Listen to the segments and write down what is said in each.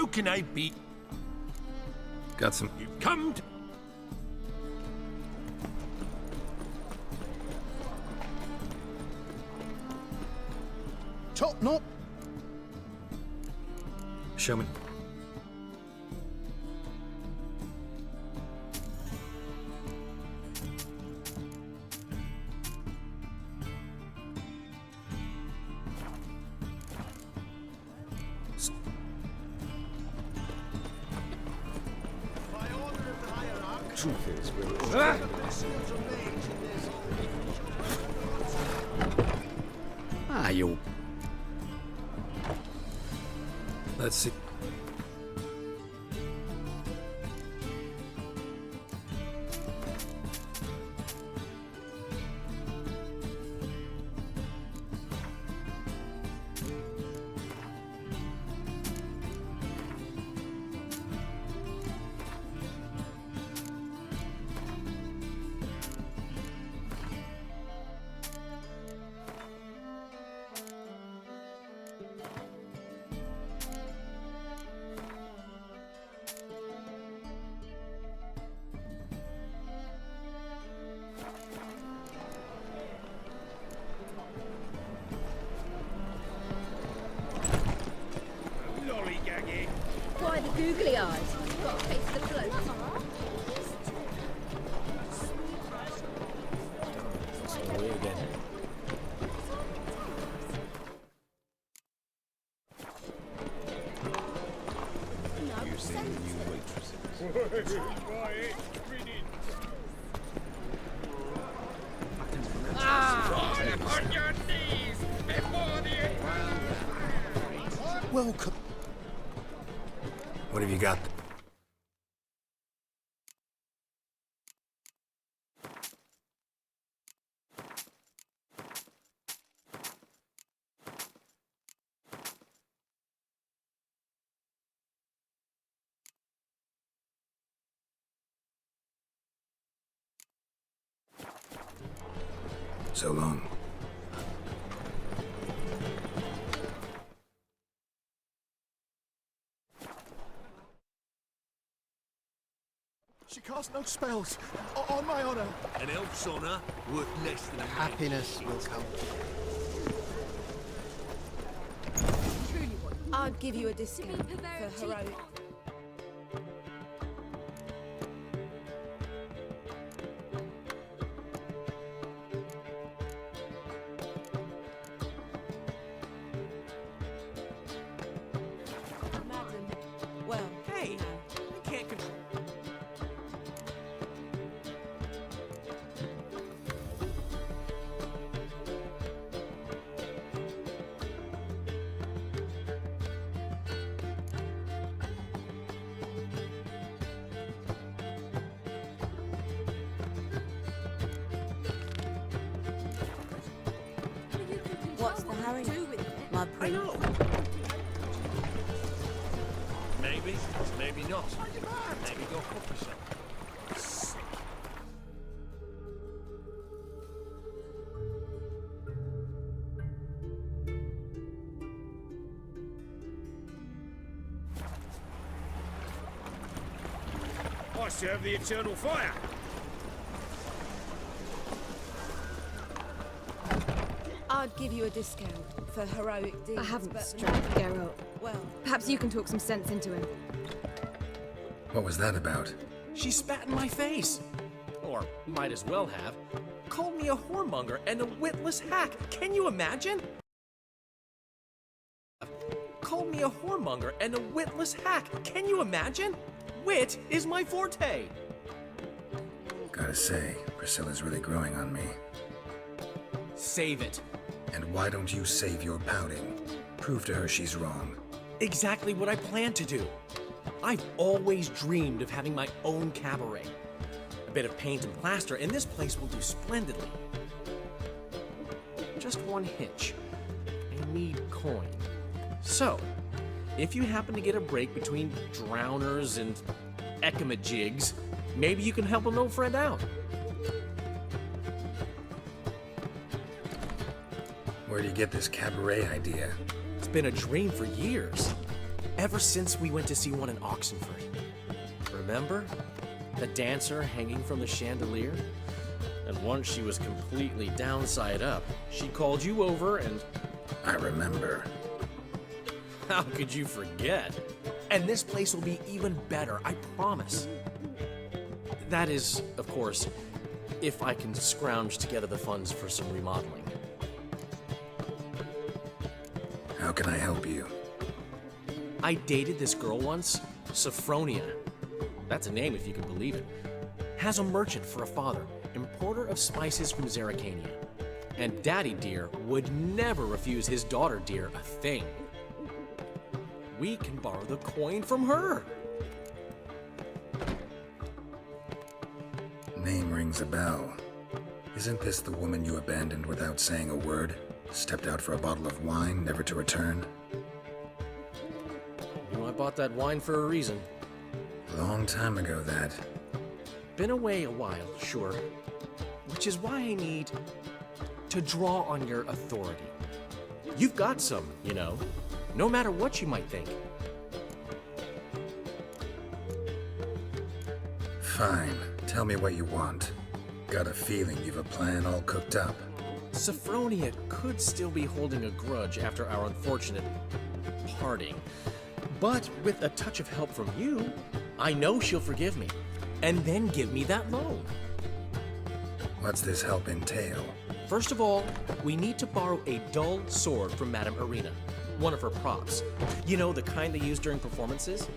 How can I be? Got some. You've come to... Top knot. Show me. Ah, you. Let's see. Lollygagging. Why the googly eyes? Got a face of the float. Away again. On your knees before the... Welcome. What have you got? So long. She casts no spells. On my honor. An elf's honor worth less than a man. Happiness will come. I'd give you a discount for heroic. Madam, well, Hey, I can't control... what's the hurry? My I prince. know. Maybe, maybe not. Maybe go cook yourself. Sick. I serve the eternal fire. I'd give you a discount for heroic deeds. I haven't but strength to go up. well, Perhaps you can talk some sense into him. What was that about? She spat in my face. Or might as well have. Called me a whoremonger and a witless hack. Can you imagine? Called me a whoremonger and a witless hack. Can you imagine? Wit is my forte. Gotta say, Priscilla's really growing on me. Save it. And why don't you save your pouting? Prove to her she's wrong. Exactly what I plan to do. I've always dreamed of having my own cabaret. A bit of paint and plaster, and this place will do splendidly. Just one hitch. I need coin. So, if you happen to get a break between drowners and ecamajigs, maybe you can help an old friend out. Where do you get this cabaret idea? It's been a dream for years. ever since we went to see one in Oxenford. Remember? The dancer hanging from the chandelier? And once she was completely downside up, she called you over and... I remember. How could you forget? And this place will be even better, I promise. That is, of course, if I can scrounge together the funds for some remodeling. How can I help you? I dated this girl once, Sophronia. That's a name if you can believe it. Has a merchant for a father, importer of spices from Zerrikania. And Daddy Dear would never refuse his daughter Dear a thing. We can borrow the coin from her. Name rings a bell. Isn't this the woman you abandoned without saying a word? Stepped out for a bottle of wine, never to return? You know, I bought that wine for a reason. Long time ago, that. Been away a while, sure. Which is why I need to draw on your authority. You've got some, you know, no matter what you might think. Fine. Tell me what you want. Got a feeling you've a plan all cooked up. Sophronia could still be holding a grudge after our unfortunate parting. But with a touch of help from you, I know she'll forgive me, and then give me that loan. What's this help entail? First of all, we need to borrow a dull sword from Madame Arena, one of her props. You know, the kind they use during performances?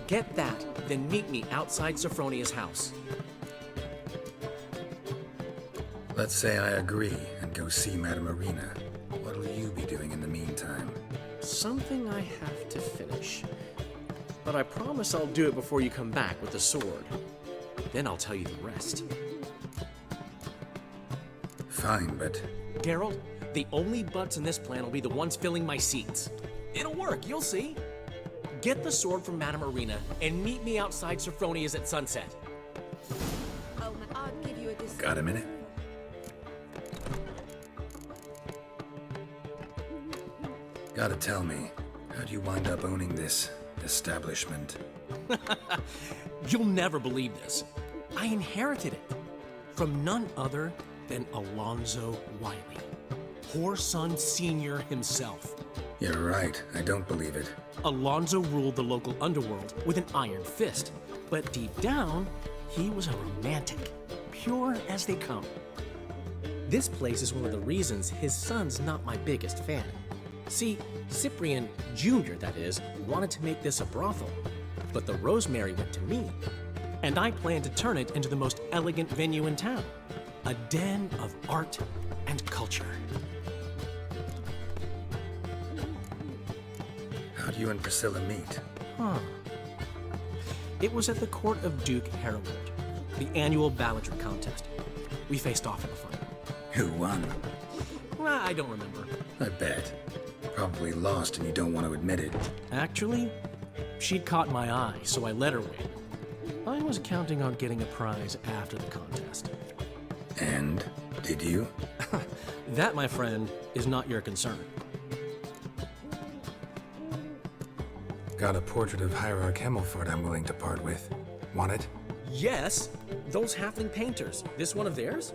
Get that, then meet me outside Sophronia's house. Let's say I agree and go see Madame Arena. What'll you be doing in the meantime? Something I have to finish. But I promise I'll do it before you come back with the sword. Then I'll tell you the rest. Fine, but... Geralt, the only butts in this plan will be the ones filling my seats. It'll work, you'll see. Get the sword from Madame Arena and meet me outside Sophronia's at sunset. Oh, I'll give you a discount. Got a minute? Gotta tell me, how'd you wind up owning this establishment? You'll never believe this. I inherited it from none other than Alonzo Wiley, Whoreson Sr. himself. You're right, I don't believe it. Alonzo ruled the local underworld with an iron fist, but deep down, he was a romantic, pure as they come. This place is one of the reasons his son's not my biggest fan. See, Cyprian Jr., that is, wanted to make this a brothel, but the Rosemary went to me, and I planned to turn it into the most elegant venue in town, a den of art and culture. How'd you and Priscilla meet? It was at the court of Duke Harold, the annual balladry contest. We faced off in the final. Who won? Well, I don't remember. I bet. Probably lost and you don't want to admit it. Actually, she'd caught my eye, so I let her win. I was counting on getting a prize after the contest. And? Did you? That, my friend, is not your concern. Got a portrait of Hierarch Himmelford I'm willing to part with. Want it? Yes, those halfling painters. This one of theirs?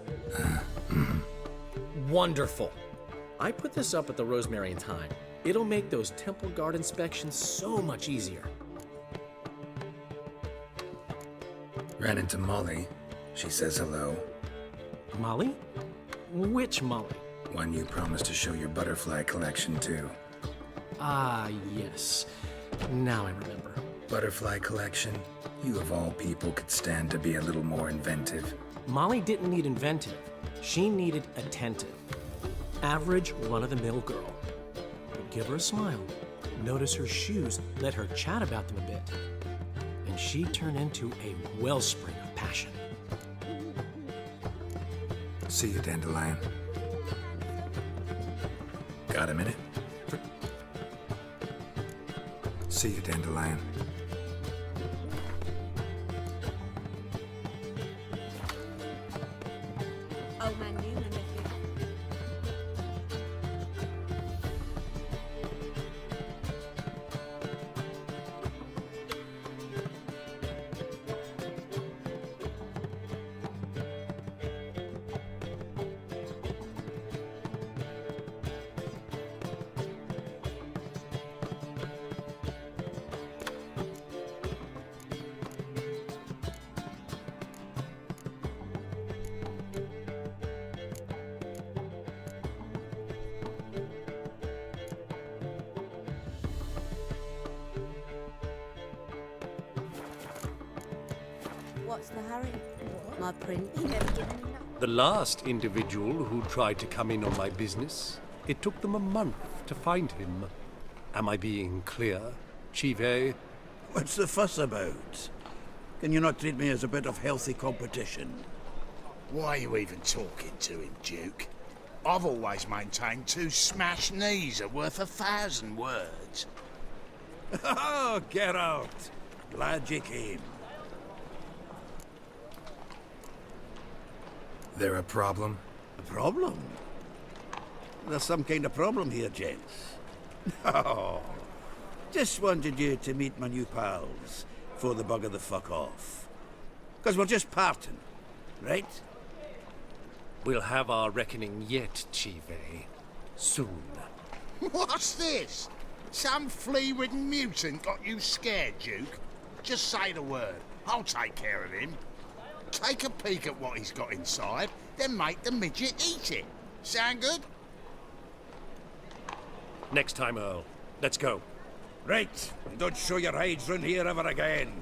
Wonderful. I put this up at the Rosemary in time. It'll make those temple guard inspections so much easier. Ran into Molly. She says hello. Molly? Which Molly? One you promised to show your butterfly collection to. Ah, yes. Now I remember. Butterfly collection? You of all people could stand to be a little more inventive. Molly didn't need inventive. She needed attentive. Average, run-of-the-mill girl. But give her a smile. Notice her shoes. Let her chat about them a bit. And she turned into a wellspring of passion. See you, Dandelion. Got a minute? See you, Dandelion. Old man Newman with you. for Harry, my prince. The last individual who tried to come in on my business, it took them a month to find him. Am I being clear, Chive? What's the fuss about? Can you not treat me as a bit of healthy competition? Why are you even talking to him, Duke? I've always maintained 2 smashed knees are worth 1,000 words. Oh, get out! Glad you came. There a problem? A problem? There's some kind of problem here, gents. Oh, just wanted you to meet my new pals before the bugger the fuck off. Because we're just parting, right? We'll have our reckoning yet, Chive. Soon. What's this? Some flea-ridden mutant got you scared, Duke? Just say the word. I'll take care of him. Take a peek at what he's got inside, then make the midget eat it. Sound good? Next time, Earl. Let's go. Right, and don't show your hides round here ever again.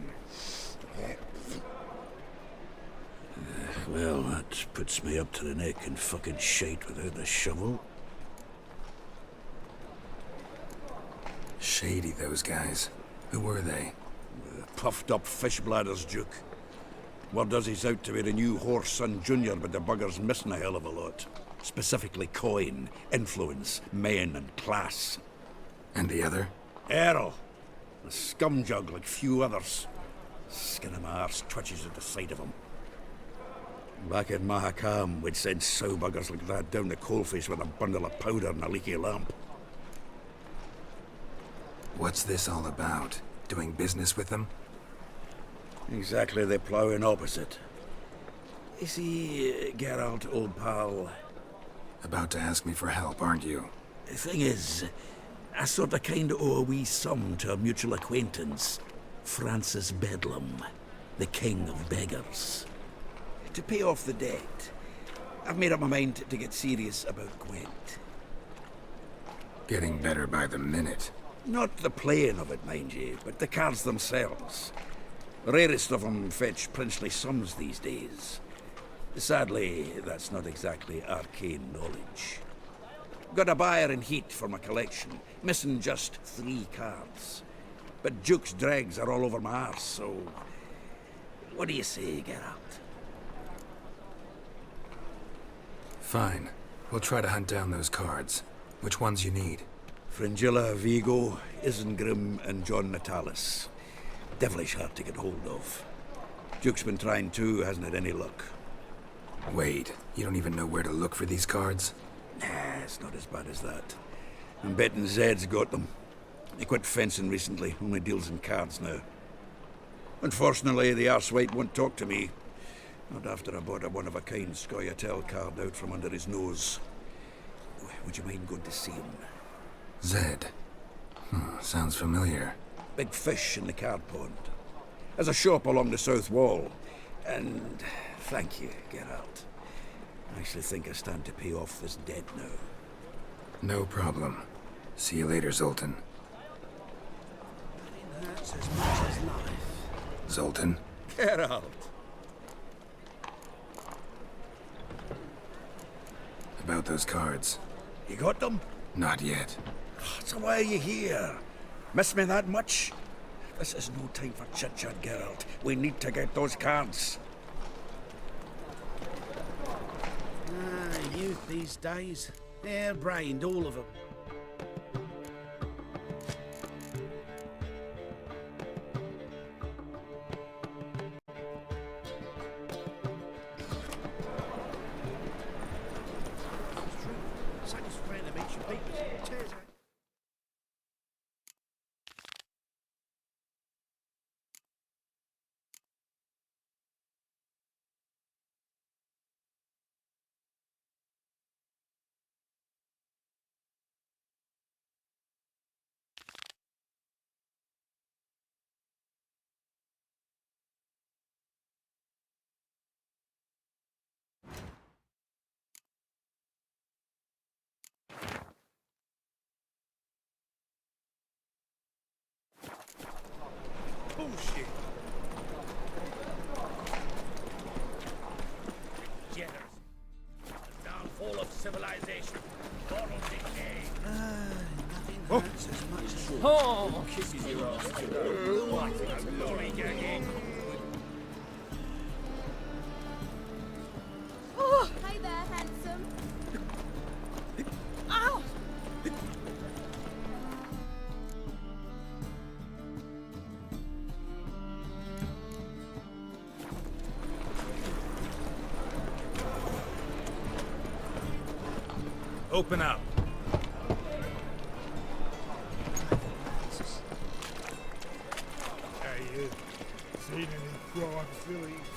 Well, that puts me up to the neck in fucking shite without the shovel. Shady, those guys. Who were they? Puffed up fish bladders, Duke. Word does he's out to be the new horse son junior, but the bugger's missing a hell of a lot. Specifically coin, influence, men, and class. And the other? Errol. A scumjug like few others. Skin of my arse twitches at the sight of him. Back in Mahakam, we'd send sow buggers like that down the coalface with a bundle of powder and a leaky lamp. What's this all about? Doing business with them? Exactly the ploughing opposite. You see, Geralt, old pal... About to ask me for help, aren't you? The thing is, I sort of kind of owe a wee sum to a mutual acquaintance, Francis Bedlam, the king of beggars. To pay off the debt, I've made up my mind to get serious about Gwent. Getting better by the minute. Not the playing of it, mind you, but the cards themselves. The rarest of them fetch princely sums these days. Sadly, that's not exactly arcane knowledge. Got a buyer in heat for my collection, missing just 3 cards. But Duke's dregs are all over my arse, so... What do you say, Geralt? Fine. We'll try to hunt down those cards. Which ones you need? Fringilla, Vigo, Isengrim, and John Natalis. Devilish hard to get hold of. Duke's been trying too, hasn't had any luck. Wait, you don't even know where to look for these cards? Nah, it's not as bad as that. I'm betting Zed's got them. He quit fencing recently, only deals in cards now. Unfortunately, the arsewite won't talk to me. Not after I bought a one-of-a-kind Scoia'tael card out from under his nose. Would you mind going to see him? Zed. Sounds familiar. Big fish in the card pond. There's a shop along the south wall. And thank you, Geralt. I actually think I stand to pay off this debt now. No problem. See you later, Zoltan. Hurts as much as life. Zoltan? Geralt! About those cards. You got them? Not yet. So why are you here? Miss me that much? This is no time for chit-chat, Geralt. We need to get those cards. Youth these days. Hair-brained, all of them. Oh! Oh, hey there, handsome. Ow! Open up. Hey, you. Seen any crime fillies?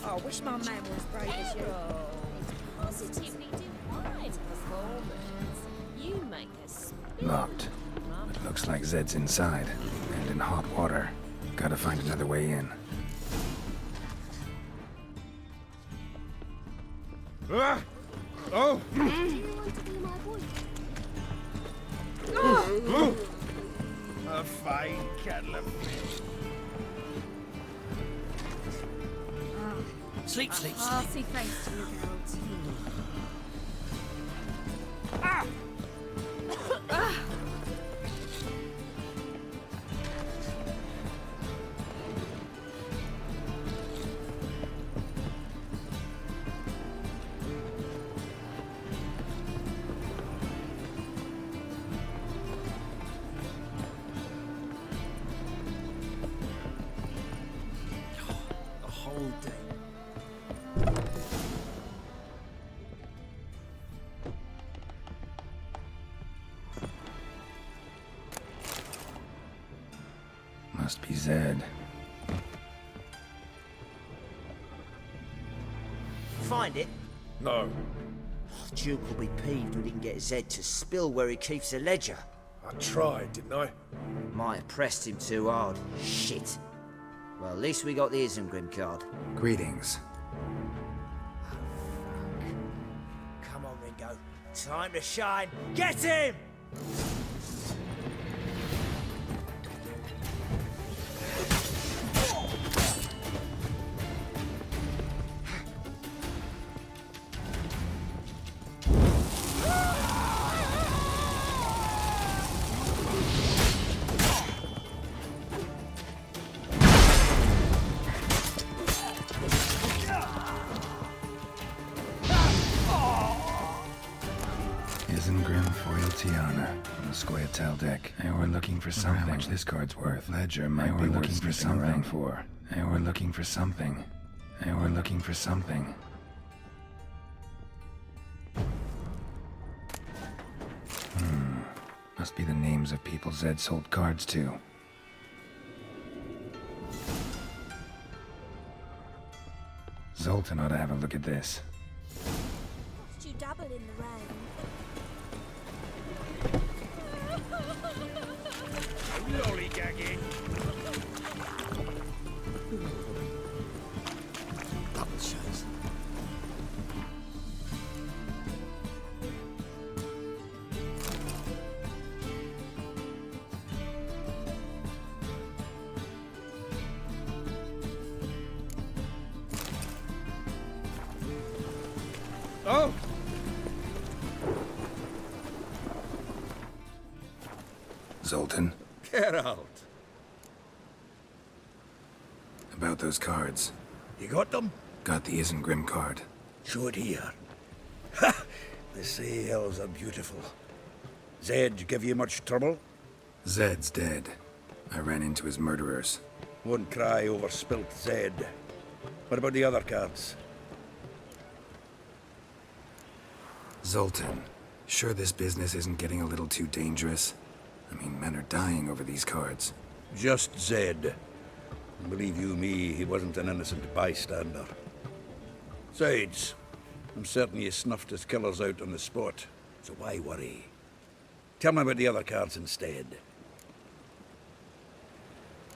I wish my man was brave as you. Positively divine performance. You make us Locked. It looks like Zed's inside, and in hot water. Gotta find another way in. Oh! Do you want to be my boyfriend? A fine kettle of fish. Sleep, sleep, I'll see face to you, Geralt. The whole day. Must be Zed. Find it? No. Duke will be peeved we didn't get Zed to spill where he keeps the ledger. I tried, didn't I? Might have pressed him too hard. Shit. Well, at least we got the Isengrim card. Greetings. Come on, Ringo. Time to shine. Get him! Isengrim foil Tiana from the Squaretel deck. And we're looking for something. How much this card's worth? Ledger might be looking for something. For. And we're looking for something. And we're looking for something. Must be the names of people Zed sold cards to. Zoltan ought to have a look at this. Watched you dabble in the rain. Lollygagging. Double shows. Oh! Zoltan, Get out. about those cards. You got them? Got the Isengrim card. Show it here. Ha! They say elves are beautiful. Zed give you much trouble? Zed's dead. I ran into his murderers. Won't cry over spilt Zed. What about the other cards? Zoltan, sure this business isn't getting a little too dangerous? I mean, men are dying over these cards. Just Zed. Believe you me, he wasn't an innocent bystander. Besides, I'm certain you snuffed his killers out on the spot, so why worry? Tell me about the other cards instead.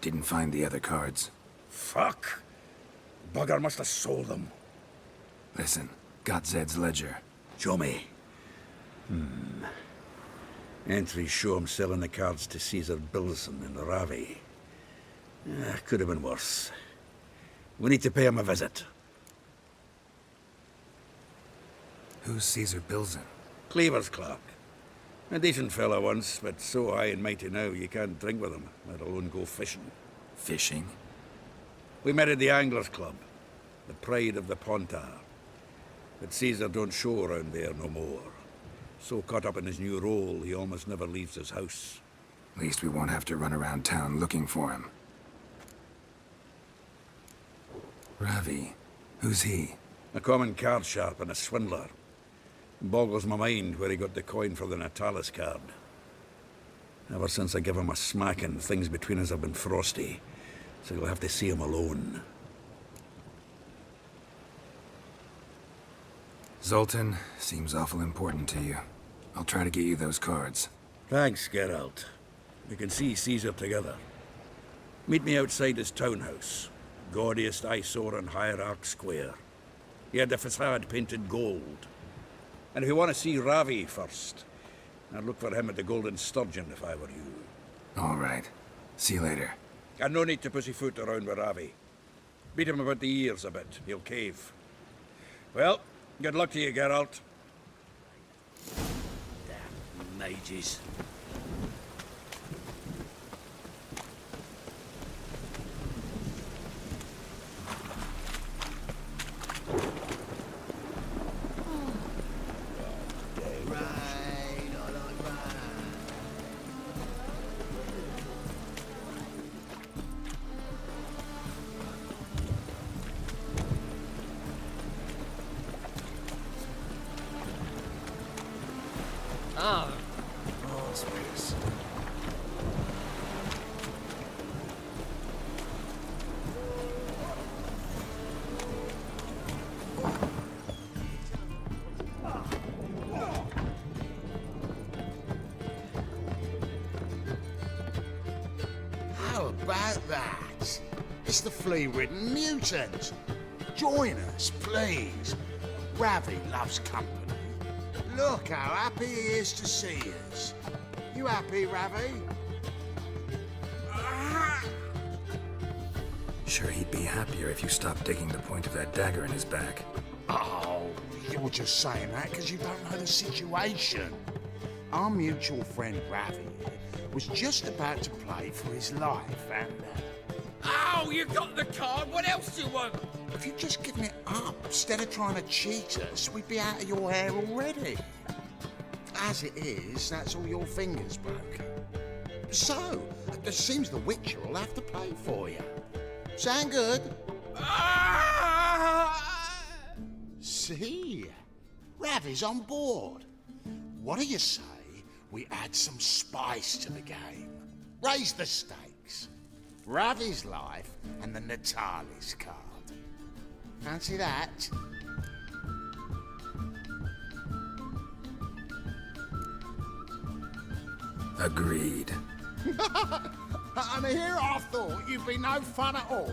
Didn't find the other cards. Fuck! Bugger must have sold them. Listen, got Zed's ledger. Show me. Entries show him selling the cards to Caesar Bilson in Ravi. Could have been worse. We need to pay him a visit. Who's Caesar Bilson? Cleaver's clerk. A decent fella once, but so high and mighty now you can't drink with him, let alone go fishing. Fishing? We met at the Anglers Club, the pride of the Pontar. But Caesar don't show around there no more. So caught up in his new role, he almost never leaves his house. At least we won't have to run around town looking for him. Ravi, who's he? A common card sharp and a swindler. Boggles my mind where he got the coin for the Natalis card. Ever since I gave him a smacking, things between us have been frosty. So you'll have to see him alone. Zoltan, seems awful important to you. I'll try to get you those cards. Thanks, Geralt. We can see Caesar together. Meet me outside his townhouse. Gaudiest eyesore on Hierarch Square. He had the facade painted gold. And if you want to see Ravi first, I'd look for him at the Golden Sturgeon if I were you. All right. See you later. And no need to pussyfoot around with Ravi. Beat him about the ears a bit. He'll cave. Well, good luck to you, Geralt. Damn mages. How about that? It's the flea-ridden mutant. Join us, please. Ravi loves company. Look how happy he is to see us. You happy, Ravi? Sure, he'd be happier if you stopped digging the point of that dagger in his back. Oh, you're just saying that because you don't know the situation. Our mutual friend Ravi was just about to play for his life and... Oh, you got the card. What else do you want? If you'd just given it up instead of trying to cheat us, we'd be out of your hair already. As it is, that's all your fingers broken. So, it seems the Witcher will have to play for you. Sound good? See? Ravi's on board. What do you say we add some spice to the game? Raise the stakes. Ravi's life and the Natalis card. Fancy that? Agreed. And here I thought you'd be no fun at all.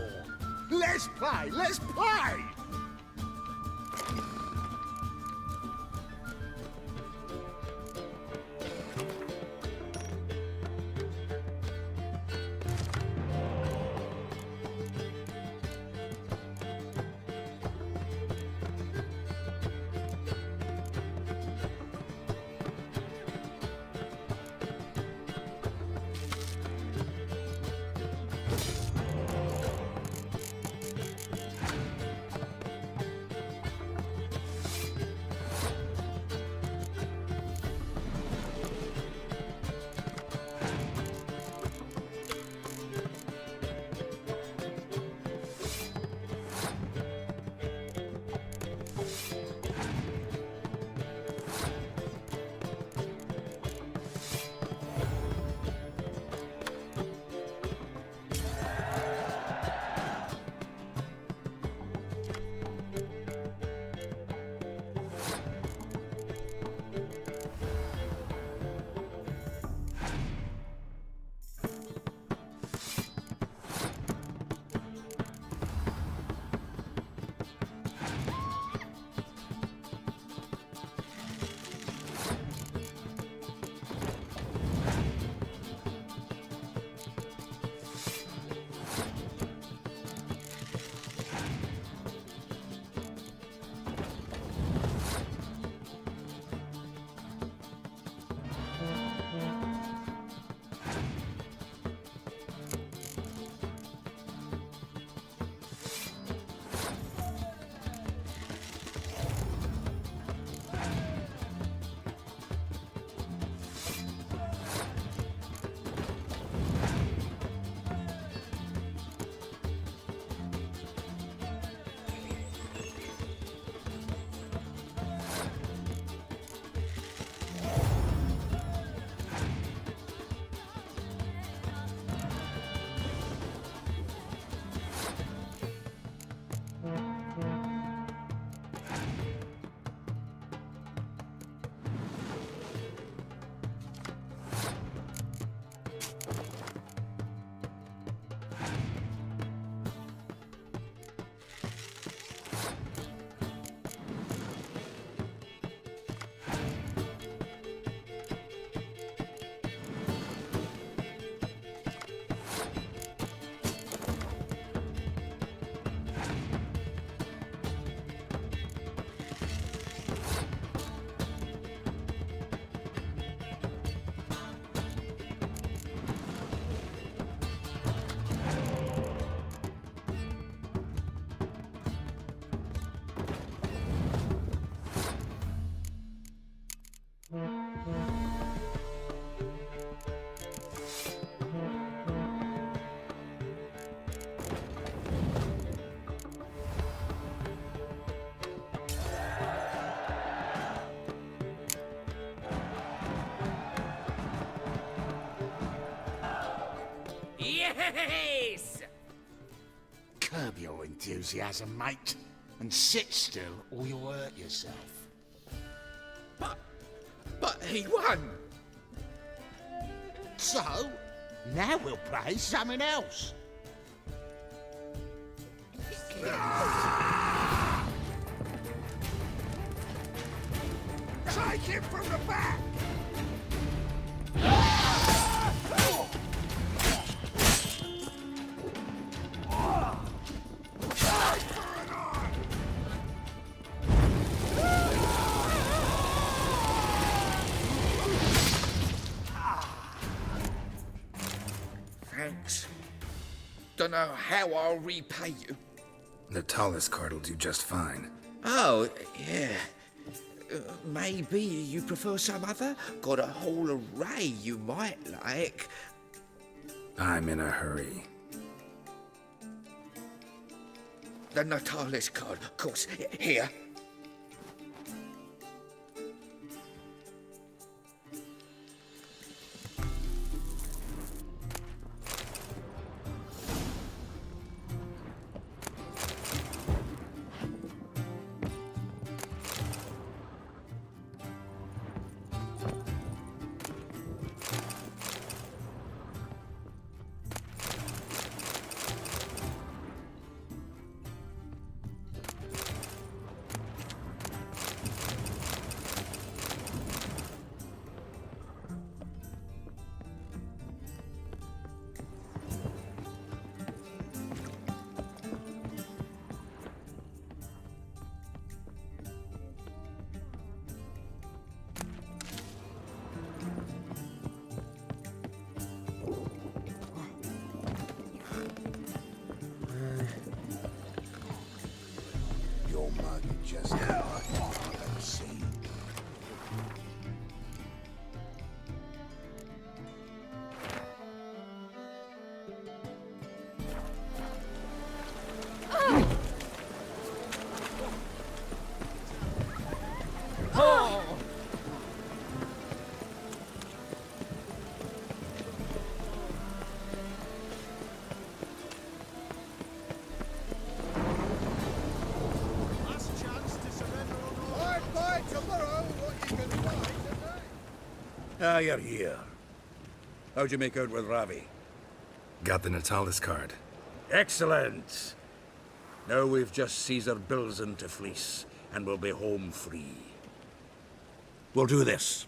Let's play, let's play! curb your enthusiasm, mate, and sit still or you'll hurt yourself. But he won! So, now we'll play something else. Take him from the back! Thanks. Dunno how I'll repay you. The tallest card'll do just fine. Oh, yeah. Maybe you prefer some other? Got a whole array you might like. I'm in a hurry. The Natalis card, of course. Here. Your mug is just like what I've seen. Ah, you're here. How'd you make out with Ravi? Got the Natalis card. Excellent! Now we've just Caesar Bilzen to fleece, and we'll be home free. We'll do this.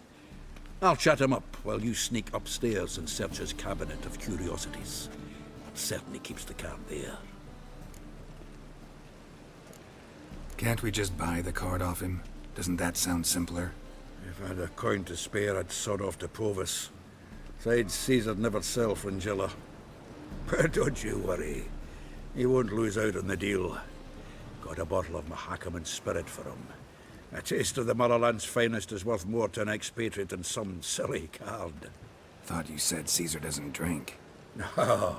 I'll chat him up while you sneak upstairs and search his cabinet of curiosities. Certainly keeps the card there. Can't we just buy the card off him? Doesn't that sound simpler? If I had a coin to spare, I'd sod off to Provis. Besides, Caesar'd never sell Fringilla. But don't you worry. He won't lose out on the deal. Got a bottle of Mahakaman spirit for him. A taste of the motherland's finest is worth more to an expatriate than some silly card. Thought you said Caesar doesn't drink. No.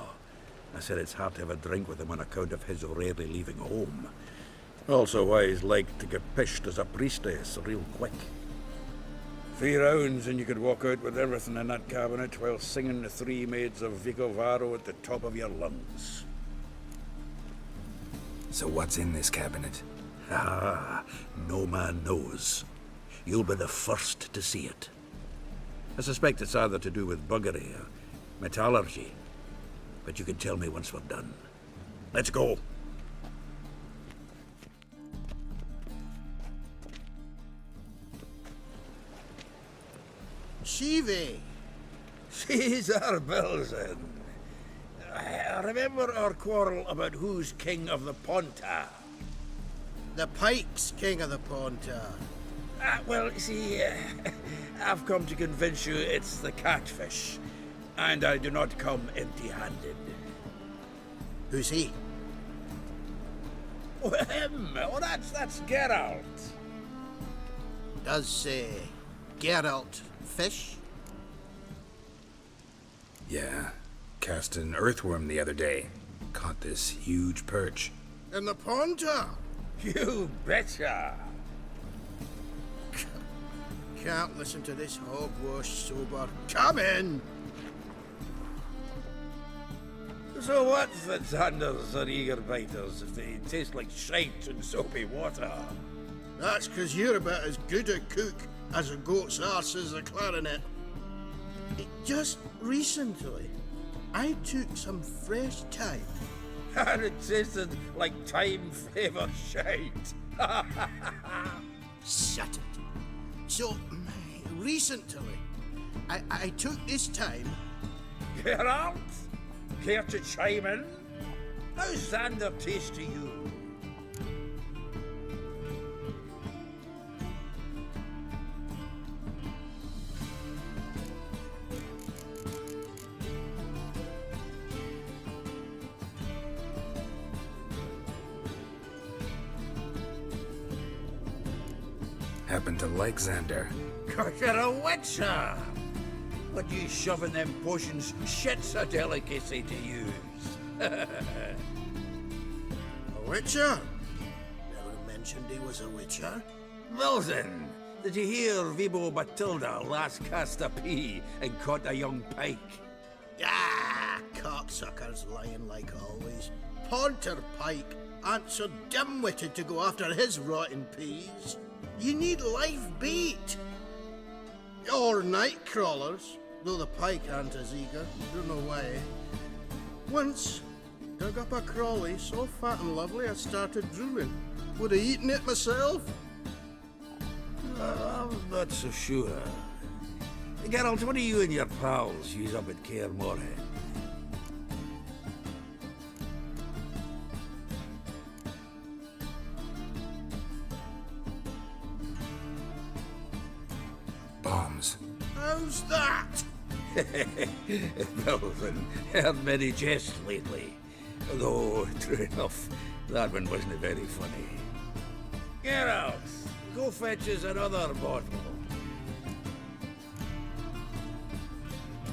I said it's hard to have a drink with him on account of his rarely leaving home. Also why he's like to get pished as a priestess real quick. 3 rounds and you could walk out with everything in that cabinet while singing the 3 Maids of Vicovaro at the top of your lungs. So what's in this cabinet? Ah, no man knows. You'll be the first to see it. I suspect it's either to do with buggery or metallurgy. But you can tell me once we're done. Let's go. Shivi! Caesar Bilzen. Remember our quarrel about who's king of the Ponta? The Pike's king of the Ponta. Well, you see, I've come to convince you it's the catfish. And I do not come empty-handed. Who's he? Oh, him! Oh, that's Geralt. Does Geralt fish? Yeah. Cast an earthworm the other day. Caught this huge perch. In the Ponta? You betcha! Can't listen to this hogwash sober. Come in! So what's the Xanders or eager biters if they taste like shite and soapy water? That's 'cause you're about as good a cook as a goat's arse is a clarinet. Just recently, I took some fresh thyme. And it tasted like time-flavoured shite. Shut it. So, recently, I took this time. Geralt, care to chime in? How's Xander taste to you? Happen to like Xander. 'Cause you're a witcher! But you shoving them potions shit's a delicacy to use. A witcher? Never mentioned he was a witcher. Wilson, did you hear Vibo Batilda last cast a pea and caught a young pike? Ah, cocksuckers lying like always. Porter Pike aren't so dim-witted to go after his rotten peas. You need live bait. Or night crawlers, though the pike aren't as eager. Don't know why. Once, dug up a crawly so fat and lovely I started drooling. Would have eaten it myself. I'm not so sure. Geralt, what do you and your pals use up at Kaer Morhen? Bombs. How's that? Wilson, heard many jests lately. Though, true enough, that one wasn't very funny. Geralt, go fetch us another bottle.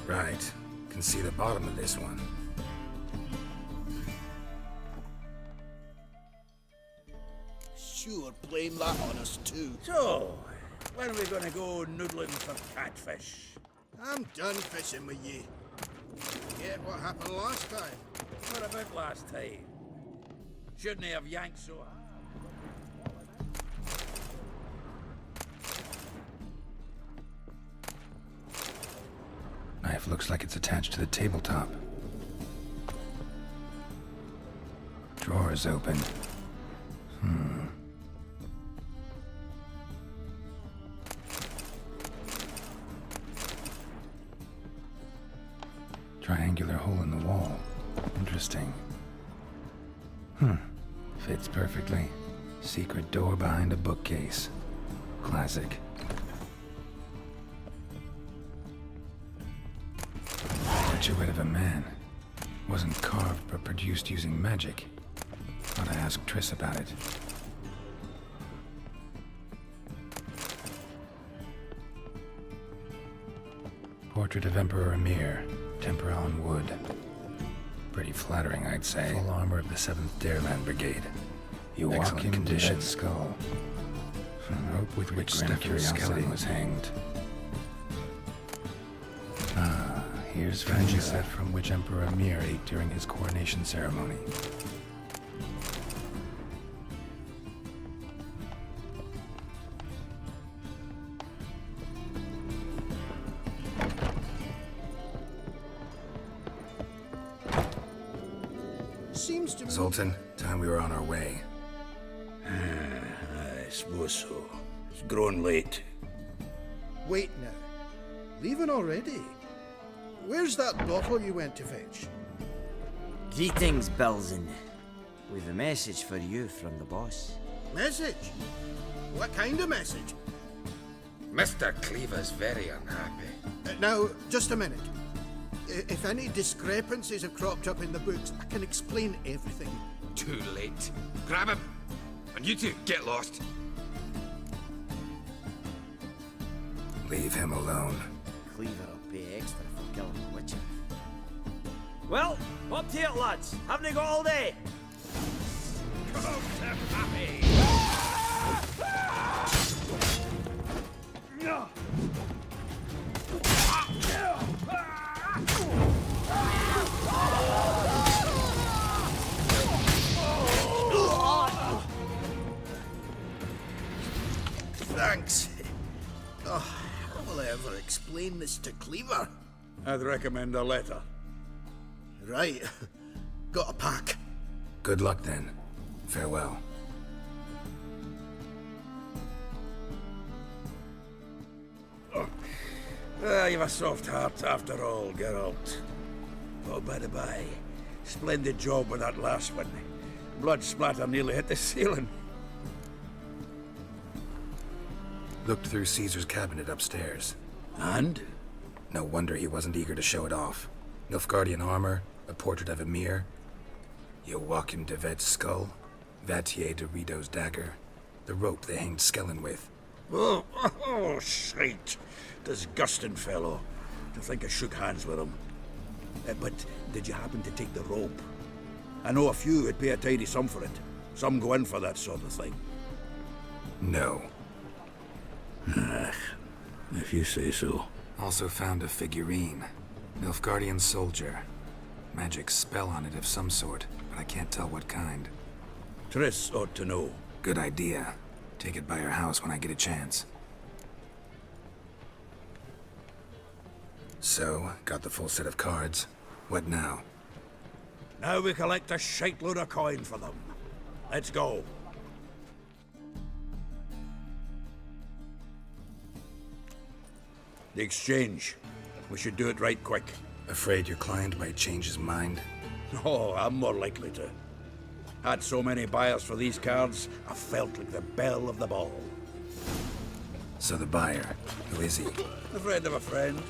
Right. Can see the bottom of this one. Sure, blame that on us too. So, when are we gonna go noodling for catfish? I'm done fishing with you. Forget what happened last time. What about last time? Shouldn't he have yanked so hard? Knife looks like it's attached to the tabletop. Drawer is open. Triangular hole in the wall. Interesting. Fits perfectly. Secret door behind a bookcase. Classic. Statuette of a man. Wasn't carved but produced using magic. Thought I asked Triss about it. Portrait of Emperor Emir. Tempera on wood. Pretty flattering, I'd say. Full armor of the 7th Dareland Brigade. You walk in condition. Skull. Rope with which Grenfell's skeleton was hanged. Here's Frenzy set from which Emperor Emir ate during his coronation ceremony. Seems to me... Zoltan, time we were on our way. I suppose so. It's grown late. Wait now. Leaving already? Where's that bottle you went to fetch? Greetings, Belzen. We've a message for you from the boss. Message? What kind of message? Mr. Cleaver's very unhappy. Now, just a minute. If any discrepancies have cropped up in the books, I can explain everything. Too late. Grab him! And you two, get lost. Leave him alone. Cleaver will pay extra for killing the Witcher. Well, up to it, lads. Haven't you got all day? Come to Pappy! explain this to Cleaver? I'd recommend a letter. Right. Got a pack. Good luck then. Farewell. You've a soft heart after all, Geralt. Oh, by the by, splendid job with that last one. Blood splatter nearly hit the ceiling. Looked through Caesar's cabinet upstairs. And? No wonder he wasn't eager to show it off. Nilfgaardian armor, a portrait of Emir, Joachim de Vet's skull, Vatier de Rideau's dagger, the rope they hanged Skellen with. Oh, shite. Disgusting fellow. To think I shook hands with him. But did you happen to take the rope? I know a few would pay a tidy sum for it. Some go in for that sort of thing. No. If you say so. Also found a figurine. Nilfgaardian soldier. Magic spell on it of some sort, but I can't tell what kind. Triss ought to know. Good idea. Take it by her house when I get a chance. So, got the full set of cards. What now? Now we collect a shite-load of coin for them. Let's go. The exchange. We should do it right quick. Afraid your client might change his mind? Oh, I'm more likely to. Had so many buyers for these cards, I felt like the belle of the ball. So the buyer, who is he? A friend of a friend.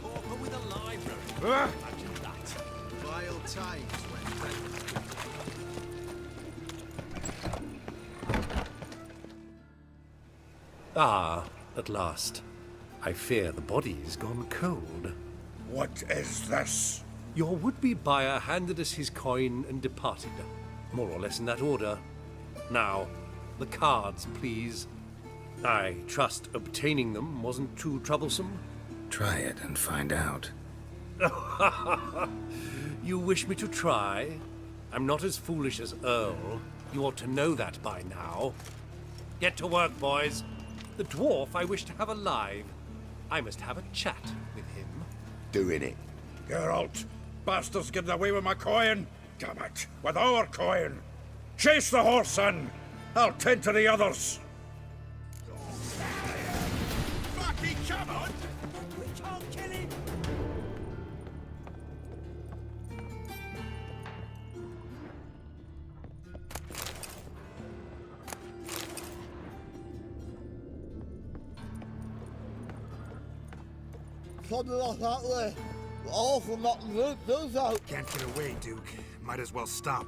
Pauper with a library. Imagine that. Vile times Ah, at last. I fear the body's gone cold. What is this? Your would-be buyer handed us his coin and departed. More or less in that order. Now, the cards, please. I trust obtaining them wasn't too troublesome. Try it and find out. You wish me to try? I'm not as foolish as Earl. You ought to know that by now. Get to work, boys. The dwarf I wish to have alive. I must have a chat with him. doing it. Geralt, bastards getting away with my coin. Damn it, with our coin. Chase the horse, son. I'll tend to the others. Fucking come on! We can't kill him! Something like that way. All for not root those out. Can't get away, Duke. Might as well stop.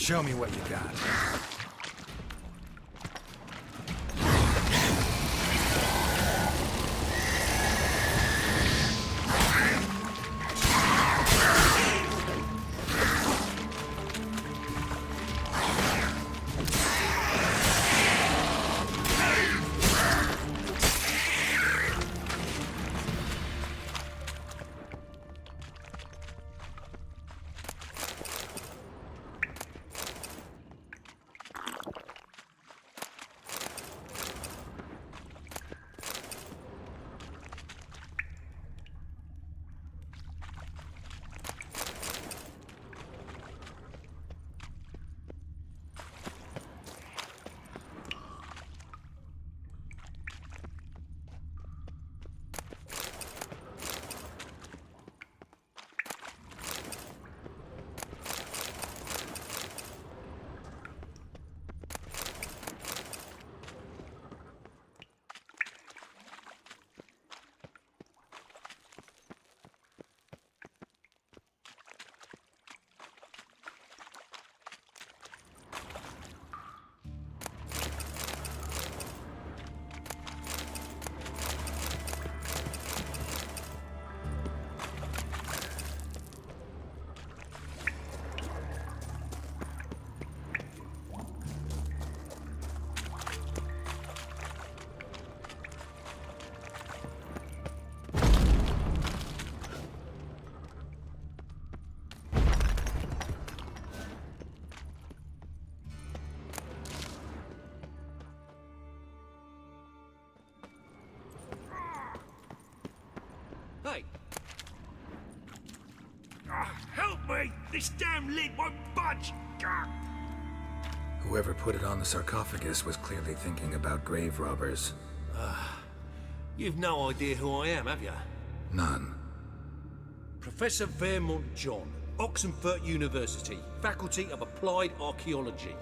Show me what you got. Hey! Help me! This damn lid won't budge! Whoever put it on the sarcophagus was clearly thinking about grave robbers. You've no idea who I am, have you? None. Professor Vermont John, Oxenford University, Faculty of Applied Archaeology.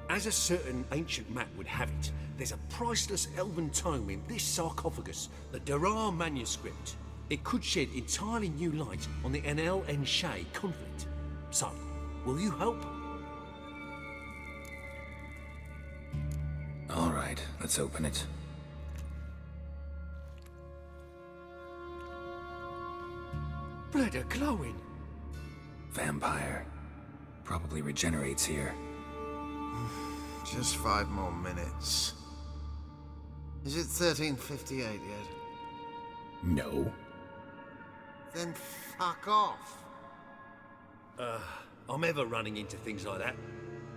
As a certain ancient map would have it, there's a priceless elven tome in this sarcophagus, the Durrah manuscript. It could shed entirely new light on the Enel and Shay conflict. So, will you help? All right, let's open it. Blood are glowing. Vampire. Probably regenerates here. Just 5 more minutes. Is it 1358 yet? No. Then fuck off. I'm ever running into things like that.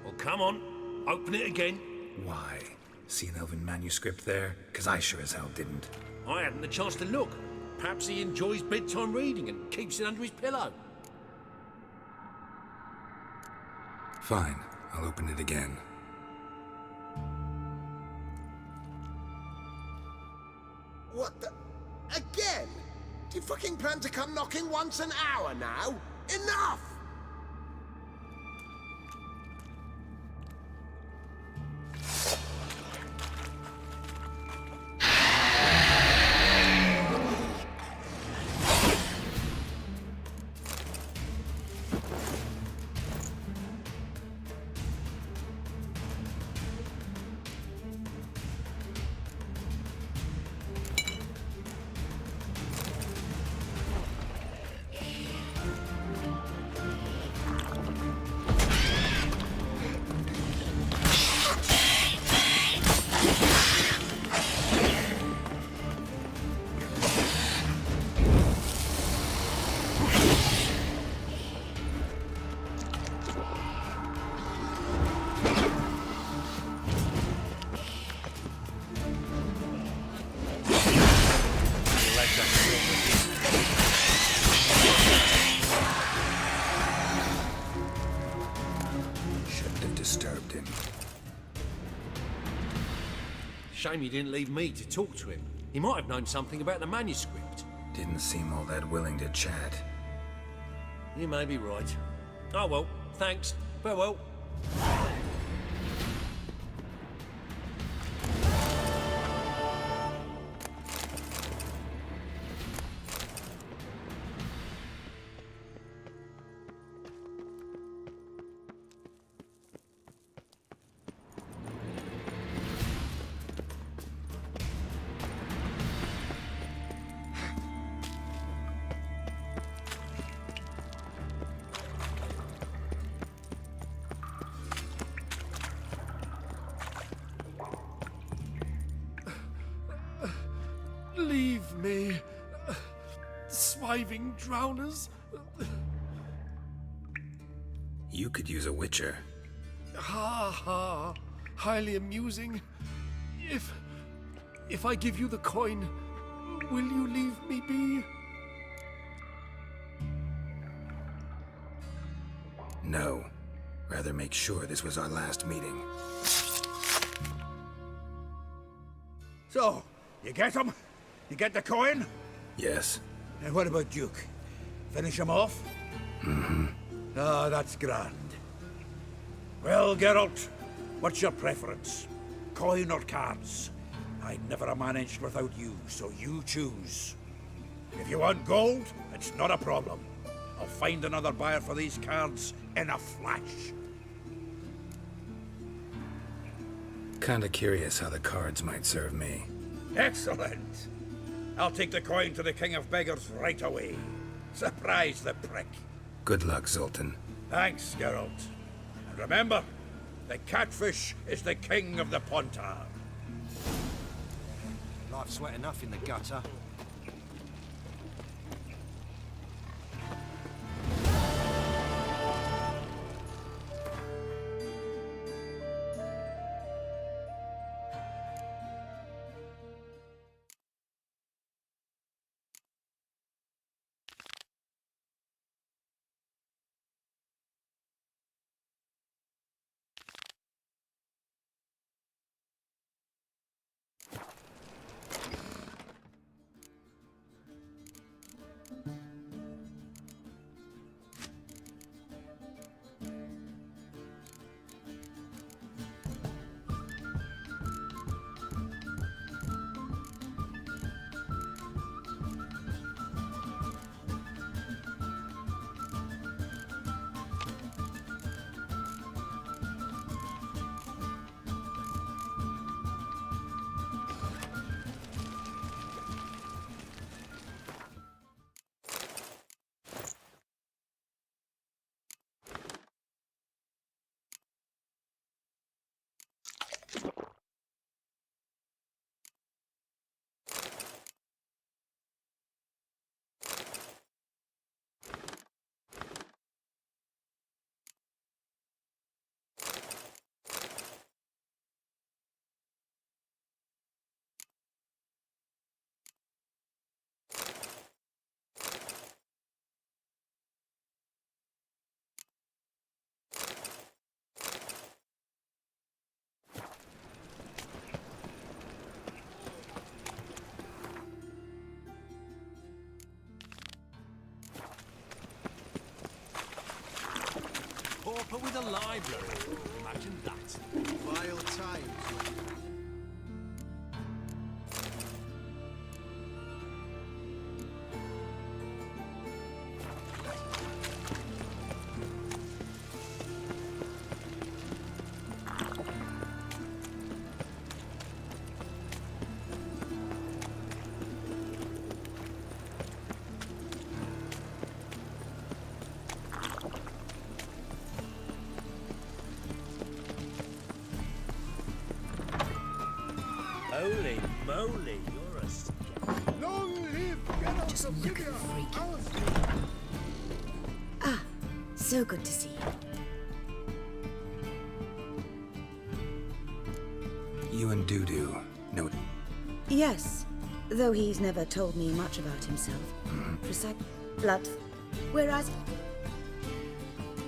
Well, come on, open it again. Why? See an elven manuscript there? Because I sure as hell didn't. I hadn't the chance to look. Perhaps he enjoys bedtime reading and keeps it under his pillow. Fine, I'll open it again. What the... Again? Do you fucking plan to come knocking once an hour now? Enough! Shame you didn't leave me to talk to him. He might have known something about the manuscript. Didn't seem all that willing to chat. You may be right. Oh well, thanks. Farewell. Leave me. Swiving drowners. You could use a witcher. Ha ha. Highly amusing. If I give you the coin, will you leave me be? No. Rather make sure this was our last meeting. So, you get him? You get the coin? Yes. And what about Duke? Finish him off? Mm-hmm. Ah, that's grand. Well, Geralt, what's your preference? Coin or cards? I'd never have managed without you, so you choose. If you want gold, it's not a problem. I'll find another buyer for these cards in a flash. Kinda curious how the cards might serve me. Excellent. I'll take the coin to the King of Beggars right away. Surprise the prick. Good luck, Zoltan. Thanks, Geralt. And remember, the catfish is the king of the Pontar. Life's wet enough in the gutter. Pauper with a library. Imagine that. Vile times. Holy moly, you're a scam. Long live Geralt Just of look at the Rivia, freak. our Ah, so good to see you. You and Dudu. No. Yes, though he's never told me much about himself. Precise blood. Whereas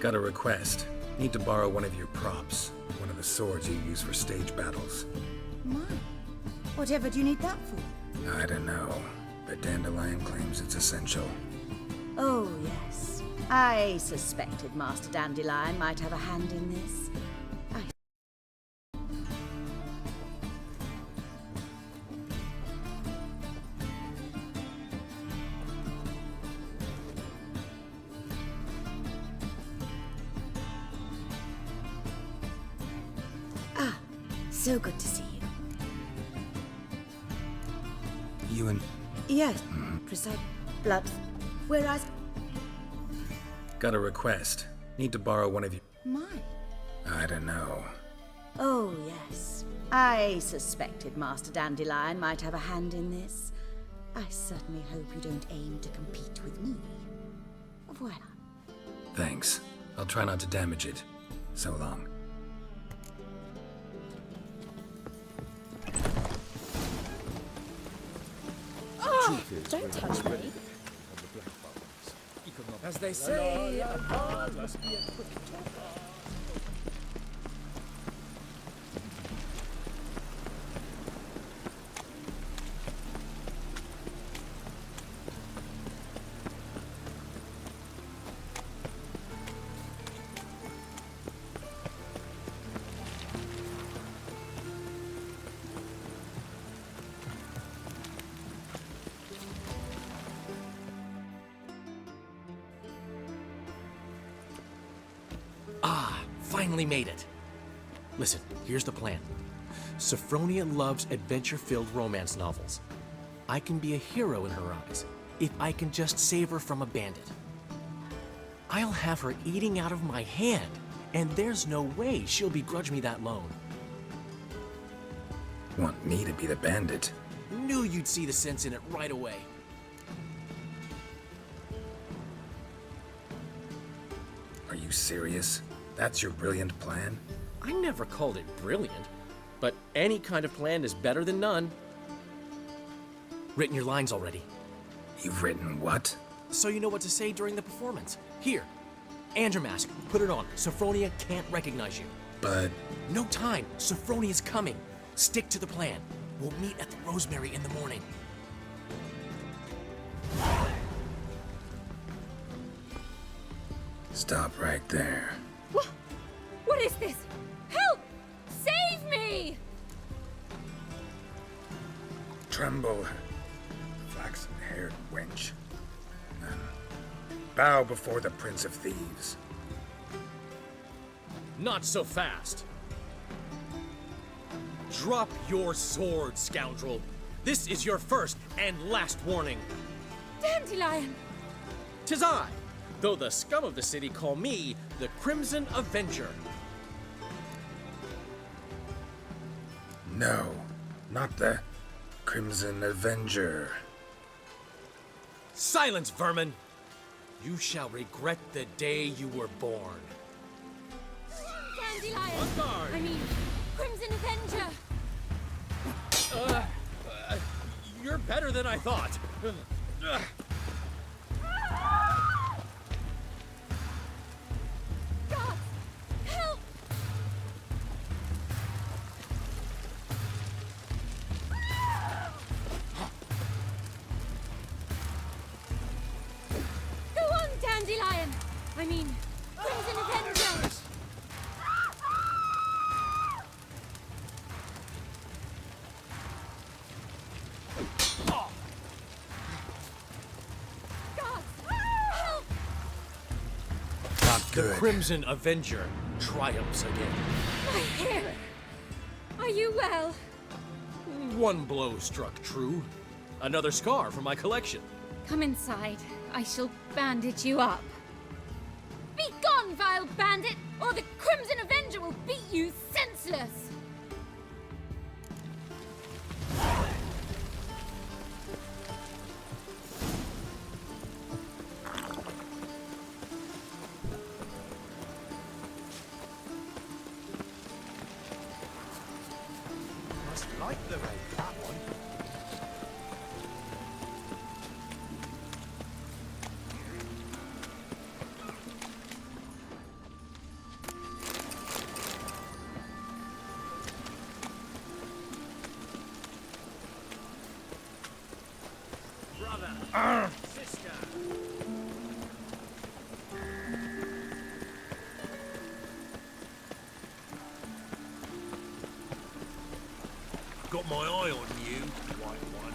Got a request. Need to borrow one of your props. One of the swords you use for stage battles. my, whatever do you need that for? I don't know, but Dandelion claims it's essential. Oh, yes. I suspected Master Dandelion might have a hand in this. So good to see you. You and... Yes, precise blood. Whereas Got a request. Need to borrow one of you... my. I don't know. Oh, yes. I suspected Master Dandelion might have a hand in this. I certainly hope you don't aim to compete with me. Voilà. Thanks. I'll try not to damage it. So long. Oh, don't touch me. As they say, a bard must be a quick talker. Finally made it. Listen, here's the plan. Sophronia loves adventure-filled romance novels. I can be a hero in her eyes if I can just save her from a bandit. I'll have her eating out of my hand, and there's no way she'll begrudge me that loan. Want me to be the bandit? Knew you'd see the sense in it right away. Are you serious? That's your brilliant plan? I never called it brilliant, but any kind of plan is better than none. Written your lines already. You've written what? So you know what to say during the performance. Here, and your mask. Put it on. Sophronia can't recognize you. But... No time. Sophronia's coming. Stick to the plan. We'll meet at the Rosemary in the morning. Stop right there. What is this? Help! Save me! Tremble, flaxen-haired wench. And bow before the Prince of Thieves. Not so fast. Drop your sword, scoundrel. This is your first and last warning. Dandelion! 'Tis I, though the scum of the city call me the Crimson Avenger. No, not the Crimson Avenger. Silence, vermin! You shall regret the day you were born. Dandelion! On guard! I mean, Crimson Avenger! You're better than I thought. God! Help! Go on, Dandelion! I mean, Crimson Avenger! God! Help! Not The good. Crimson Avenger triumphs again. My hair! Are you well? One blow struck true. Another scar from my collection. Come inside. I shall bandage you up. Be gone, vile bandit, or the Crimson Avenger will beat you senseless! Must like the rain, that one. Arr! Sister. Got my eye on you, white one.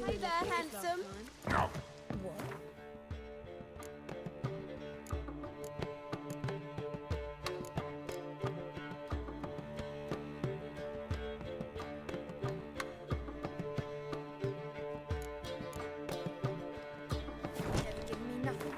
Hey there, handsome. Never given me nothing.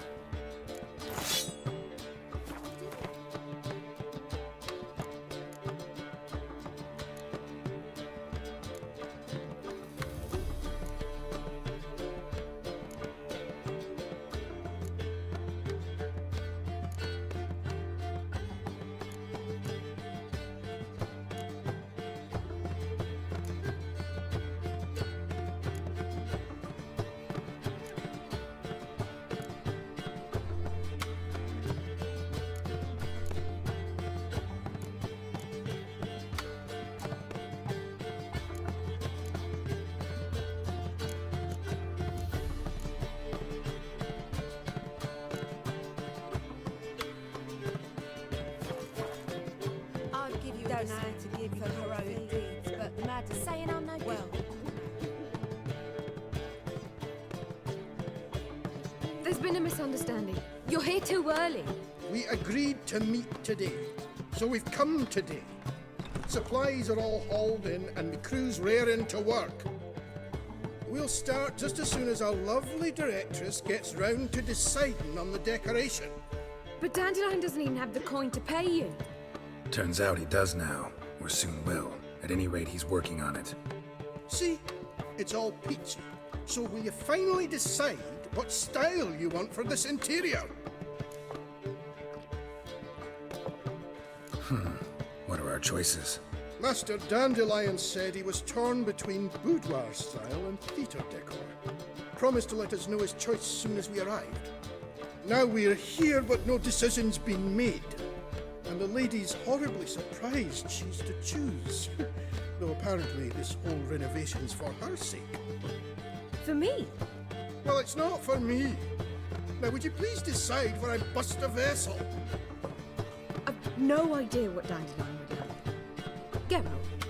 an hour to give for heroic deeds, but the mad Saying I'm no good. well. There's been a misunderstanding. You're here too early. We agreed to meet today, so we've come today. Supplies are all hauled in and the crew's raring to work. We'll start just as soon as our lovely directress gets round to deciding on the decoration. But Dandelion doesn't even have the coin to pay you. Turns out he does now, or soon will. At any rate, he's working on it. See, it's all peachy. So will you finally decide what style you want for this interior? What are our choices? Master Dandelion said he was torn between boudoir style and theatre decor. Promised to let us know his choice as soon as we arrived. Now we're here, but no decision's been made. And the lady's horribly surprised she's to choose. Though apparently this whole renovation's for her sake. For me? Well, it's not for me. Now, would you please decide where I bust a vessel? I've no idea what Dandelion would like. Geralt,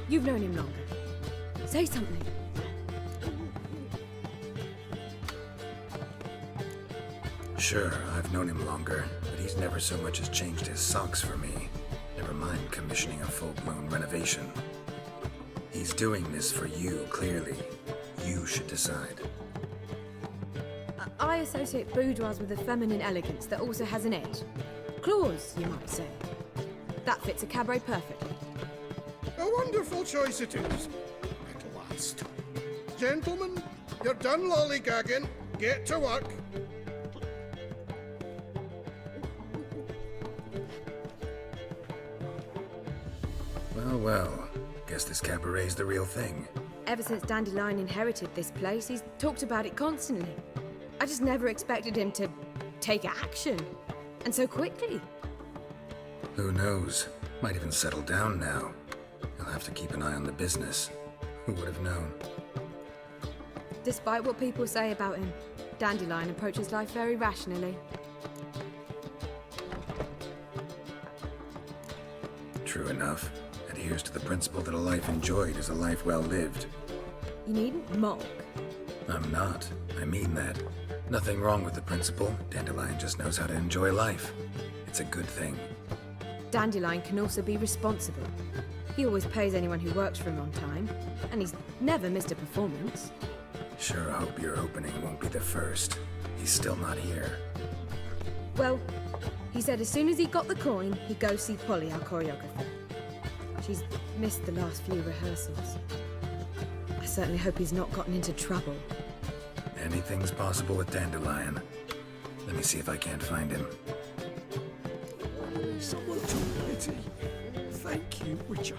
you've known him longer. Say something. Sure, I've known him longer, but he's never so much as changed his socks for me. Never mind commissioning a full-blown renovation. He's doing this for you, clearly. You should decide. I associate boudoirs with a feminine elegance that also has an edge. Claws, you might say. That fits a cabaret perfectly. A wonderful choice it is. At last. Gentlemen, you're done lollygagging. Get to work. Well, guess this cabaret's the real thing. Ever since Dandelion inherited this place, he's talked about it constantly. I just never expected him to take action. And so quickly. Who knows? Might even settle down now. He'll have to keep an eye on the business. Who would have known? Despite what people say about him, Dandelion approaches life very rationally. True enough. Adheres to the principle that a life enjoyed is a life well lived. You needn't mock. I'm not. I mean that. Nothing wrong with the principle. Dandelion just knows how to enjoy life. It's a good thing. Dandelion can also be responsible. He always pays anyone who works for him on time, and he's never missed a performance. Sure hope your opening won't be the first. He's still not here. Well, he said as soon as he got the coin, he'd go see Polly, our choreographer. She's missed the last few rehearsals. I certainly hope he's not gotten into trouble. Anything's possible with Dandelion. Let me see if I can't find him. Someone took pity. Thank you, Witcher.